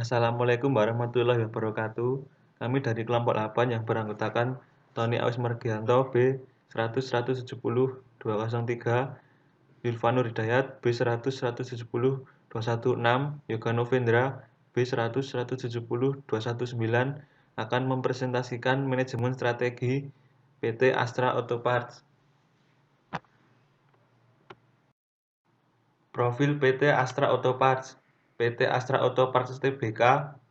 Assalamualaikum warahmatullahi wabarakatuh. Kami dari kelompok 8 yang beranggotakan Tony Awis Margianto B 100 170 203, Yulfanur Hidayat B 100 170 216, Yoga Novendra B 100 170 219 akan mempresentasikan manajemen strategi PT Astra Auto Parts. Profil PT Astra Auto Parts. PT Astra Auto Parts Tbk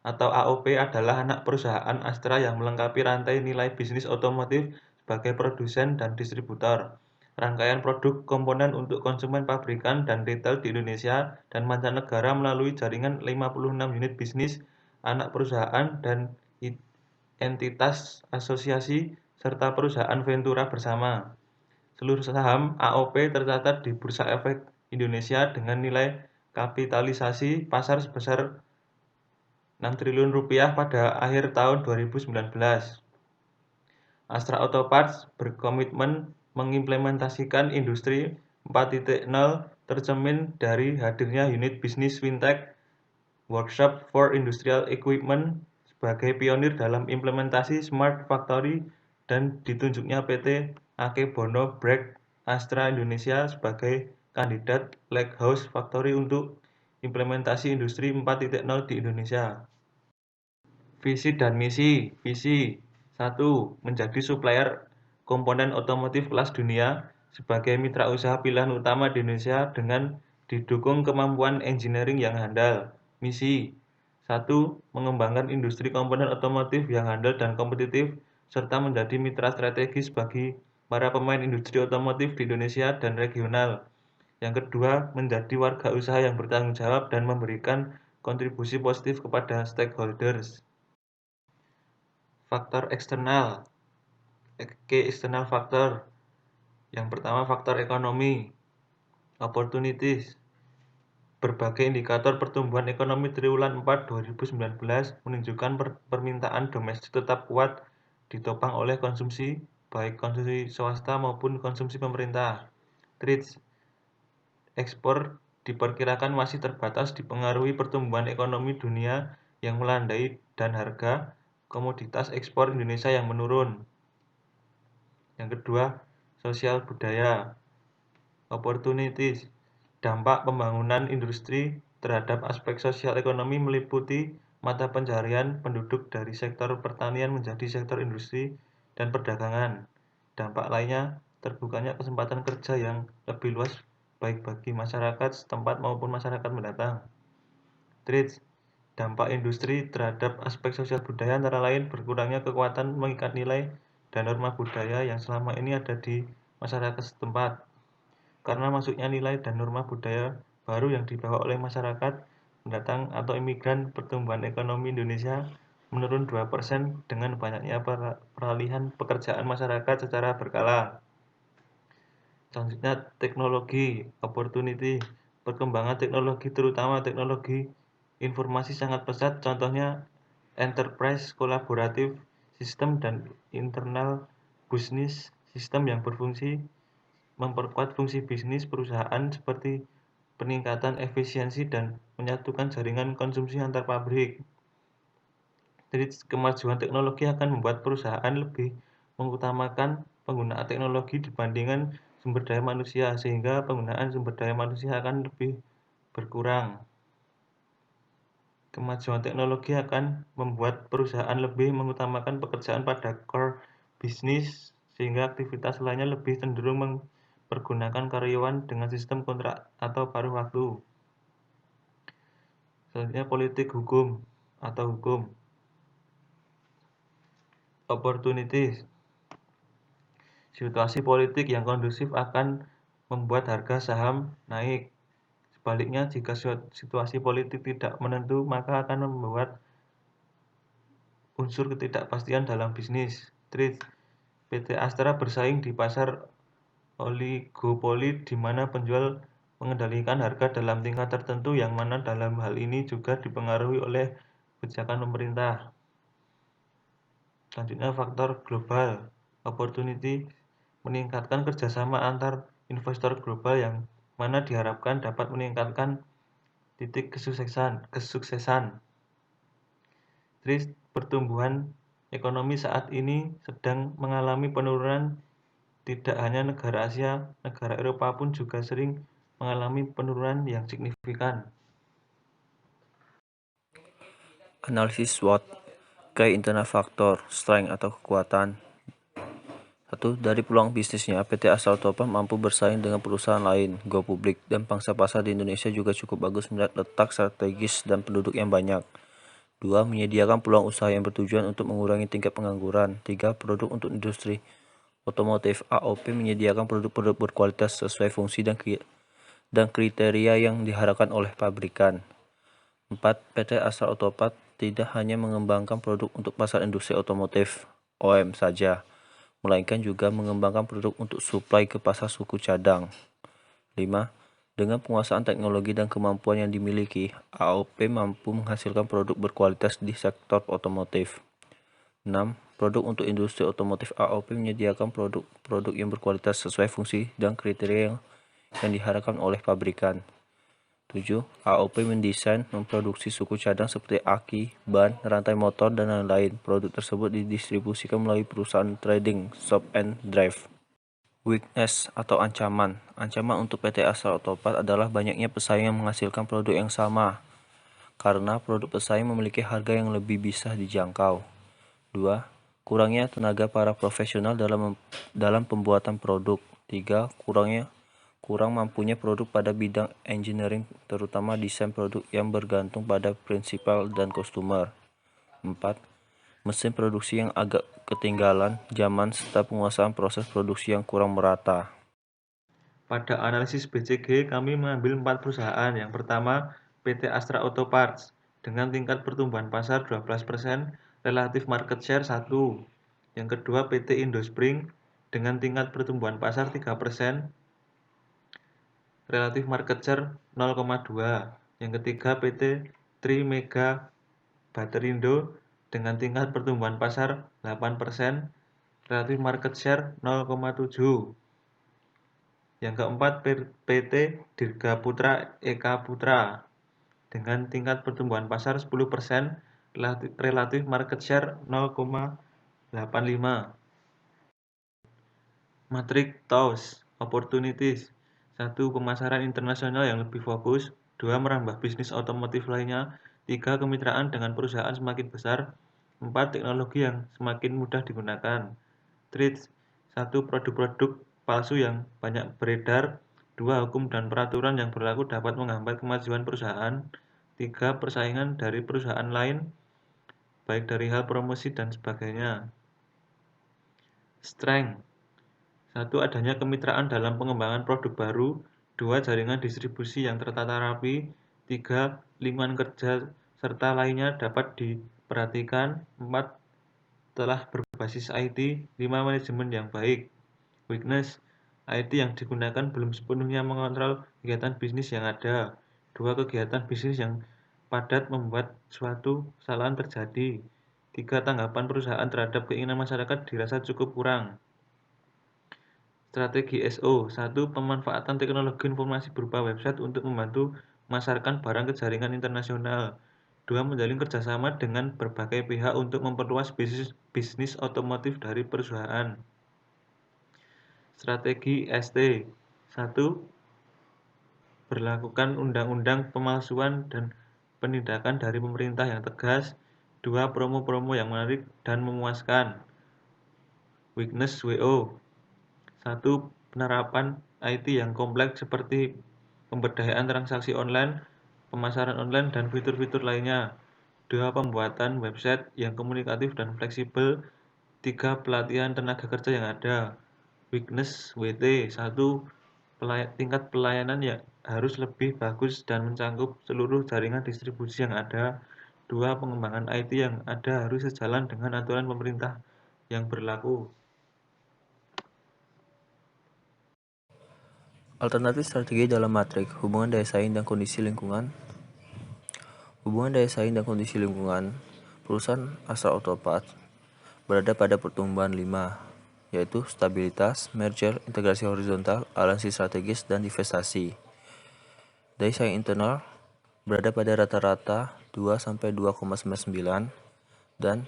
atau AOP adalah anak perusahaan Astra yang melengkapi rantai nilai bisnis otomotif sebagai produsen dan distributor. Rangkaian produk komponen untuk konsumen pabrikan dan retail di Indonesia dan mancanegara melalui jaringan 56 unit bisnis, anak perusahaan dan entitas asosiasi serta perusahaan ventura bersama. Seluruh saham AOP tercatat di Bursa Efek Indonesia dengan nilai kapitalisasi pasar sebesar Rp6 triliun pada akhir tahun 2019. Astra Auto Parts berkomitmen mengimplementasikan Industri 4.0 tercermin dari hadirnya unit bisnis Fintech Workshop for Industrial Equipment sebagai pionir dalam implementasi Smart Factory dan ditunjuknya PT Akebono Break Astra Indonesia sebagai kandidat Lighthouse Factory untuk implementasi Industri 4.0 di Indonesia. Visi dan misi. Visi 1. Menjadi supplier komponen otomotif kelas dunia sebagai mitra usaha pilihan utama di Indonesia dengan didukung kemampuan engineering yang handal. Misi 1. Mengembangkan industri komponen otomotif yang handal dan kompetitif serta menjadi mitra strategis bagi para pemain industri otomotif di Indonesia dan regional. Yang kedua, menjadi warga usaha yang bertanggung jawab dan memberikan kontribusi positif kepada stakeholders. Faktor eksternal. Key external factor. Yang pertama, faktor ekonomi. Opportunities. Berbagai indikator pertumbuhan ekonomi triwulan 4 2019 menunjukkan permintaan domestik tetap kuat ditopang oleh konsumsi, baik konsumsi swasta maupun konsumsi pemerintah. Trades. Ekspor diperkirakan masih terbatas dipengaruhi pertumbuhan ekonomi dunia yang melandai dan harga komoditas ekspor Indonesia yang menurun. Yang kedua, sosial budaya. Opportunities. Dampak pembangunan industri terhadap aspek sosial ekonomi meliputi mata pencaharian penduduk dari sektor pertanian menjadi sektor industri dan perdagangan. Dampak lainnya, terbukanya kesempatan kerja yang lebih luas baik bagi masyarakat setempat maupun masyarakat mendatang. Trades. Dampak industri terhadap aspek sosial budaya antara lain berkurangnya kekuatan mengikat nilai dan norma budaya yang selama ini ada di masyarakat setempat. Karena masuknya nilai dan norma budaya baru yang dibawa oleh masyarakat pendatang atau imigran, pertumbuhan ekonomi Indonesia menurun 2% dengan banyaknya peralihan pekerjaan masyarakat secara berkala. Selanjutnya, teknologi, opportunity. Perkembangan teknologi terutama teknologi informasi sangat pesat, contohnya enterprise kolaboratif, sistem dan internal business sistem yang berfungsi memperkuat fungsi bisnis perusahaan seperti peningkatan efisiensi dan menyatukan jaringan konsumsi antar pabrik. Jadi kemajuan teknologi akan membuat perusahaan lebih mengutamakan penggunaan teknologi dibandingkan sumber daya manusia, sehingga penggunaan sumber daya manusia akan lebih berkurang. Kemajuan teknologi akan membuat perusahaan lebih mengutamakan pekerjaan pada core bisnis, sehingga aktivitas lainnya lebih cenderung mempergunakan karyawan dengan sistem kontrak atau paruh waktu. Selanjutnya, politik hukum atau hukum. Opportunities. Situasi politik yang kondusif akan membuat harga saham naik. Sebaliknya, jika situasi politik tidak menentu, maka akan membuat unsur ketidakpastian dalam bisnis. Trade. PT Astra bersaing di pasar oligopoli di mana penjual mengendalikan harga dalam tingkat tertentu yang mana dalam hal ini juga dipengaruhi oleh kebijakan pemerintah. Selanjutnya, faktor global. Opportunity meningkatkan kerjasama antar investor global yang mana diharapkan dapat meningkatkan titik kesuksesan. pertumbuhan ekonomi saat ini sedang mengalami penurunan. Tidak hanya negara Asia, negara Eropa pun juga sering mengalami penurunan yang signifikan. Analisis SWOT. Key internal faktor, strength atau kekuatan. 1. Dari peluang bisnisnya, PT Astra Autoparts mampu bersaing dengan perusahaan lain, go publik, dan pangsa pasar di Indonesia juga cukup bagus melihat letak strategis dan penduduk yang banyak. 2. Menyediakan peluang usaha yang bertujuan untuk mengurangi tingkat pengangguran. 3. Produk untuk industri otomotif. AOP menyediakan produk-produk berkualitas sesuai fungsi dan kriteria yang diharapkan oleh pabrikan. 4. PT Astra Autoparts tidak hanya mengembangkan produk untuk pasar industri otomotif OEM saja, melainkan juga mengembangkan produk untuk suplai ke pasar suku cadang. 5. Dengan penguasaan teknologi dan kemampuan yang dimiliki, AOP mampu menghasilkan produk berkualitas di sektor otomotif. 6. Produk untuk industri otomotif. AOP menyediakan produk-produk yang berkualitas sesuai fungsi dan kriteria yang diharapkan oleh pabrikan. 7. AOP mendesain, memproduksi suku cadang seperti aki, ban, rantai motor, dan lain-lain. Produk tersebut didistribusikan melalui perusahaan trading, shop and drive. Weakness atau ancaman. Ancaman untuk PT Astra Autoparts adalah banyaknya pesaing yang menghasilkan produk yang sama, karena produk pesaing memiliki harga yang lebih bisa dijangkau. 2. Kurangnya tenaga para profesional dalam pembuatan produk. 3. Kurang mampunya produk pada bidang engineering, terutama desain produk yang bergantung pada prinsipal dan customer. 4. Mesin produksi yang agak ketinggalan zaman serta penguasaan proses produksi yang kurang merata. Pada analisis BCG, kami mengambil 4 perusahaan. Yang pertama, PT Astra Autoparts dengan tingkat pertumbuhan pasar 12%, relatif market share 1. Yang kedua, PT Indospring dengan tingkat pertumbuhan pasar 3%, relatif market share 0,2. Yang ketiga, PT Trimega Baterindo dengan tingkat pertumbuhan pasar 8%, relatif market share 0,7. Yang keempat, PT Dirgaputra Eka Putra dengan tingkat pertumbuhan pasar 10%, relatif market share 0,85. Matrix Tows Opportunities. 1. Pemasaran internasional yang lebih fokus. 2. Merambah bisnis otomotif lainnya. 3. Kemitraan dengan perusahaan semakin besar. 4. Teknologi yang semakin mudah digunakan. Threats. 1. Produk-produk palsu yang banyak beredar. 2. Hukum dan peraturan yang berlaku dapat menghambat kemajuan perusahaan. 3. Persaingan dari perusahaan lain, baik dari hal promosi dan sebagainya. Strength. 1. Adanya kemitraan dalam pengembangan produk baru. 2. Jaringan distribusi yang tertata rapi. 3. Lingkungan kerja serta lainnya dapat diperhatikan. 4. Telah berbasis IT. 5. Manajemen yang baik. Weakness. IT yang digunakan belum sepenuhnya mengontrol kegiatan bisnis yang ada. 2. Kegiatan bisnis yang padat membuat suatu kesalahan terjadi. 3. Tanggapan perusahaan terhadap keinginan masyarakat dirasa cukup kurang. Strategi SO. 1. Pemanfaatan teknologi informasi berupa website untuk membantu memasarkan barang ke jaringan internasional. 2. Menjalin kerjasama dengan berbagai pihak untuk memperluas bisnis otomotif dari perusahaan. Strategi ST. 1. Berlakukan undang-undang pemalsuan dan penindakan dari pemerintah yang tegas. 2. Promo-promo yang menarik dan memuaskan. Weakness WO. 1. Penerapan IT yang kompleks seperti pemberdayaan transaksi online, pemasaran online, dan fitur-fitur lainnya. 2. Pembuatan website yang komunikatif dan fleksibel. 3. Pelatihan tenaga kerja yang ada. Weakness WT. 1. Tingkat pelayanan yang harus lebih bagus dan mencakup seluruh jaringan distribusi yang ada. 2. Pengembangan IT yang ada harus sejalan dengan aturan pemerintah yang berlaku. Alternatif strategi dalam matriks hubungan daya saing dan kondisi lingkungan. Hubungan daya saing dan kondisi lingkungan. Perusahaan Astra Autoparts berada pada pertumbuhan 5, yaitu stabilitas, merger, integrasi horizontal, aliansi strategis, dan divestasi. Daya saing internal berada pada rata-rata 2-2,99, dan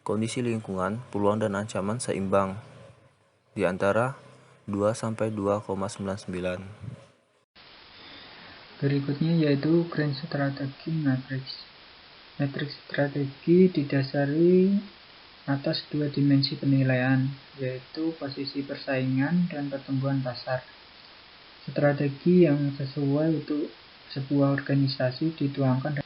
kondisi lingkungan, peluang dan ancaman seimbang di antara 2 sampai 2,99. Berikutnya yaitu Grand Strategy Matrix. Matriks strategi didasari atas dua dimensi penilaian, yaitu posisi persaingan dan pertumbuhan pasar. Strategi yang sesuai untuk sebuah organisasi dituangkan.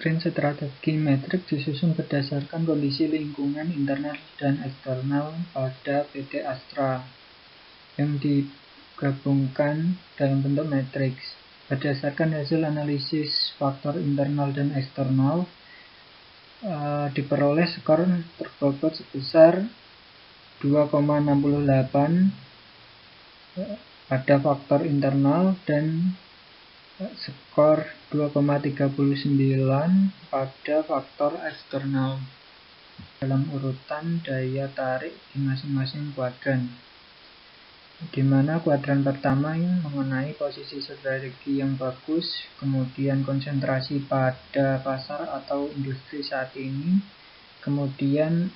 Grand Strategy Matrix disusun berdasarkan kondisi lingkungan internal dan eksternal pada PT Astra yang digabungkan dalam bentuk matriks. Berdasarkan hasil analisis faktor internal dan eksternal, diperoleh skor terbobot sebesar 2,68 pada faktor internal dan skor 2,39 pada faktor eksternal dalam urutan daya tarik di masing-masing kuadran, di mana kuadran pertama yang mengenai posisi strategi yang bagus, kemudian konsentrasi pada pasar atau industri saat ini, kemudian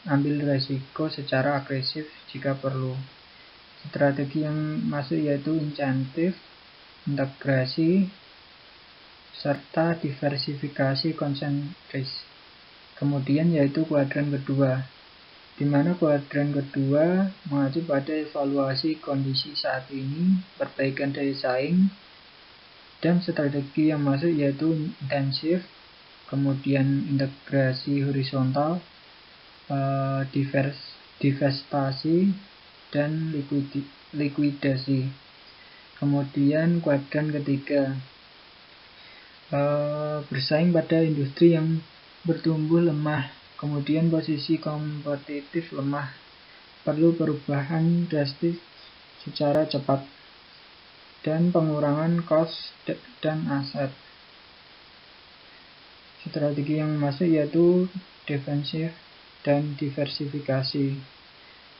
ambil resiko secara agresif jika perlu. Strategi yang masuk yaitu insentif, integrasi, serta diversifikasi konsentris. Kemudian yaitu kuadran kedua, di mana kuadran kedua mengacu pada evaluasi kondisi saat ini, perbaikan daya saing, dan strategi yang masuk yaitu intensif, kemudian integrasi horizontal, divestasi, dan likuidasi. Kemudian kuadran ketiga, bersaing pada industri yang bertumbuh lemah, kemudian posisi kompetitif lemah, perlu perubahan drastis secara cepat, dan pengurangan cost dan aset. Strategi yang masuk yaitu defensif dan diversifikasi.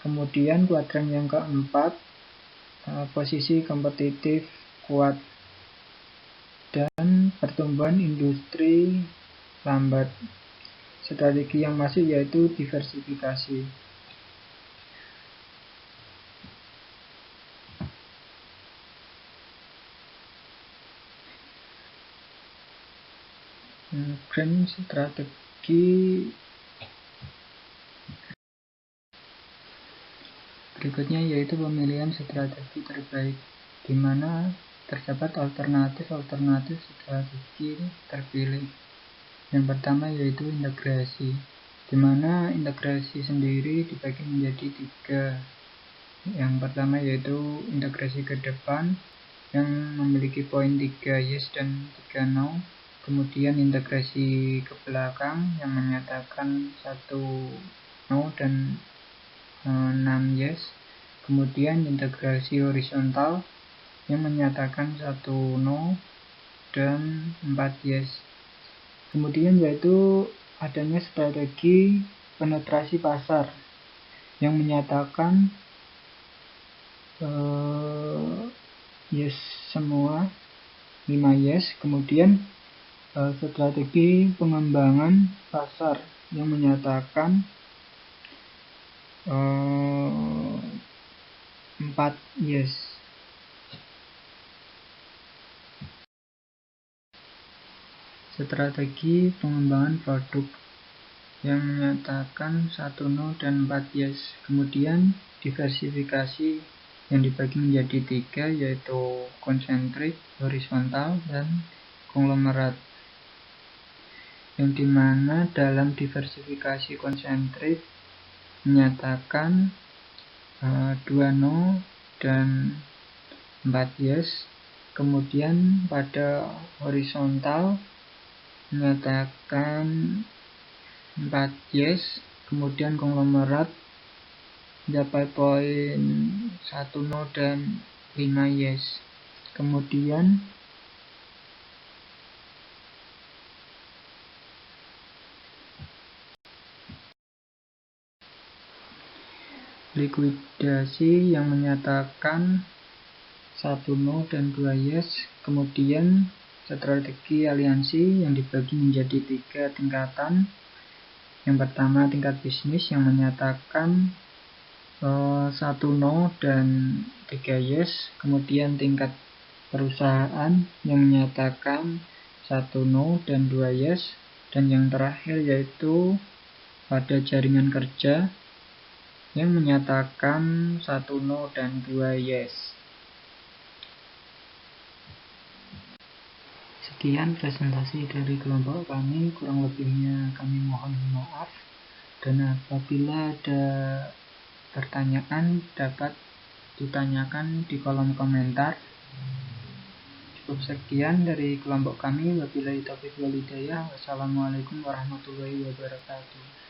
Kemudian kuadran yang keempat, posisi kompetitif kuat dan pertumbuhan industri lambat. Strategi yang masuk yaitu diversifikasi. Grand strategi berikutnya yaitu pemilihan strategi terbaik, di mana terdapat alternatif strategi terpilih. Yang pertama yaitu integrasi, di mana integrasi sendiri dibagi menjadi 3. Yang pertama yaitu integrasi ke depan yang memiliki poin 3 yes dan 3 no. Kemudian integrasi ke belakang yang menyatakan 1 no dan 6 yes. Kemudian integrasi horizontal yang menyatakan 1 no dan 4 yes. Kemudian yaitu adanya strategi penetrasi pasar yang menyatakan yes semua, 5 yes. Kemudian strategi pengembangan pasar yang menyatakan 4 yes. Strategi pengembangan produk yang menyatakan 1 no dan 4 yes. Kemudian diversifikasi yang dibagi menjadi 3 yaitu konsentrik, horizontal, dan konglomerat. Yang dimana dalam diversifikasi konsentrik menyatakan 2 no dan 4 yes. Kemudian pada horizontal menyatakan 4 yes. Kemudian konglomerat mencapai poin 1 no dan 5 yes. Kemudian likuidasi yang menyatakan 1 no dan 2 yes. Kemudian Strategi aliansi yang dibagi menjadi 3 tingkatan. Yang pertama, tingkat bisnis yang menyatakan 1 no dan 3 yes. Kemudian tingkat perusahaan yang menyatakan 1 no dan 2 yes. Dan yang terakhir yaitu pada jaringan kerja yang menyatakan 1 no dan 2 yes. Sekian presentasi dari kelompok kami, kurang lebihnya kami mohon maaf. Dan apabila ada pertanyaan dapat ditanyakan di kolom komentar. Cukup sekian dari kelompok kami. Wabillahi taufiq wal hidayah. Wassalamualaikum warahmatullahi wabarakatuh.